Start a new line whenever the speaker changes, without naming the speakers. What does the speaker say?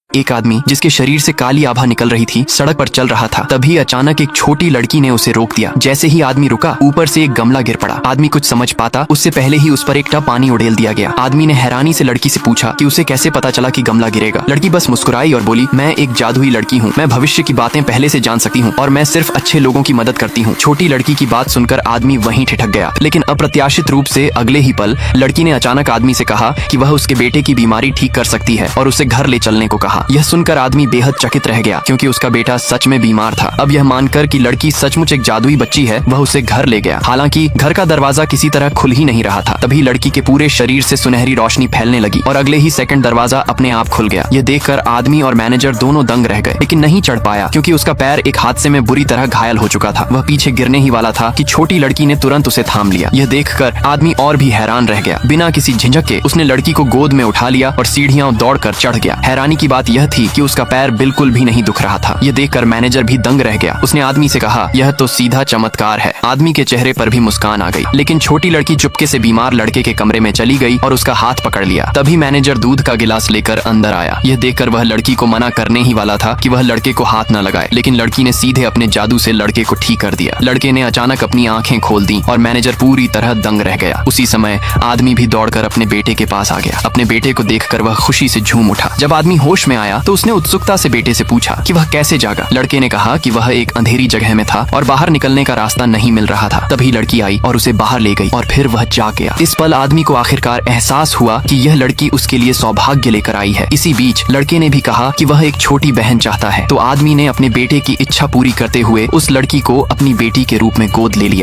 एक आदमी जिसके शरीर से काली आभा निकल रही थी सड़क पर चल रहा था। तभी अचानक एक छोटी लड़की ने उसे रोक दिया। जैसे ही आदमी रुका, ऊपर से एक गमला गिर पड़ा। आदमी कुछ समझ पाता उससे पहले ही उस पर एक टब पानी उड़ेल दिया गया। आदमी ने हैरानी से लड़की से पूछा कि उसे कैसे पता चला कि गमला गिरेगा। लड़की बस मुस्कुराई और बोली, मैं एक जादुई लड़की हूँ, मैं भविष्य की बातें पहले से जान सकती हूँ और मैं सिर्फ अच्छे लोगों की मदद करती हूँ। छोटी लड़की की बात सुनकर आदमी वहीं ठिठक गया। लेकिन अप्रत्याशित रूप से अगले ही पल लड़की ने अचानक आदमी से कहा कि वह उसके बेटे की बीमारी ठीक कर सकती है और उसे घर ले चलने को कहा। यह सुनकर आदमी बेहद चकित रह गया क्योंकि उसका बेटा सच में बीमार था। अब यह मानकर कि लड़की सचमुच एक जादुई बच्ची है, वह उसे घर ले गया। हालांकि घर का दरवाजा किसी तरह खुल ही नहीं रहा था। तभी लड़की के पूरे शरीर से सुनहरी रोशनी फैलने लगी और अगले ही सेकंड दरवाजा अपने आप खुल गया। यह देखकर आदमी और मैनेजर दोनों दंग रह गए, लेकिन नहीं चढ़ पाया क्योंकि उसका पैर एक हादसे में बुरी तरह घायल हो चुका था। वह पीछे गिरने ही वाला था कि छोटी लड़की ने तुरंत उसे थाम लिया। यह देखकर आदमी और भी हैरान रह गया। बिना किसी झिझक के उसने लड़की को गोद में उठा लिया और सीढ़ियां दौड़कर चढ़ गया। हैरानी की बात यह थी कि उसका पैर बिल्कुल भी नहीं दुख रहा था। यह देखकर मैनेजर भी दंग रह गया। उसने आदमी से कहा, यह तो सीधा चमत्कार है। आदमी के चेहरे पर भी मुस्कान आ गई। लेकिन छोटी लड़की चुपके से बीमार लड़के के कमरे में चली गई और उसका हाथ पकड़ लिया। तभी मैनेजर दूध का गिलास लेकर अंदर आया। यह देखकर वह लड़की को मना करने ही वाला था कि वह लड़के को हाथ न लगाए, लेकिन लड़की ने सीधे अपने जादू से लड़के को ठीक कर दिया। लड़के ने अचानक अपनी आंखें खोल दी और मैनेजर पूरी तरह दंग रह गया। उसी समय आदमी भी दौड़कर अपने बेटे के पास आ गया। अपने बेटे को देखकर वह खुशी से झूम उठा। जब आदमी होश में आया तो उसने उत्सुकता से बेटे से पूछा कि वह कैसे जागा। लड़के ने कहा कि वह एक अंधेरी जगह में था और बाहर निकलने का रास्ता नहीं मिल रहा था। तभी लड़की आई और उसे बाहर ले गई और फिर वह जाग गया। इस पल आदमी को आखिरकार एहसास हुआ कि यह लड़की उसके लिए सौभाग्य लेकर आई है। इसी बीच लड़के ने भी कहा कि वह एक छोटी बहन चाहता है, तो आदमी ने अपने बेटे की इच्छा पूरी करते हुए उस लड़की को अपनी बेटी के रूप में गोद ले लिया।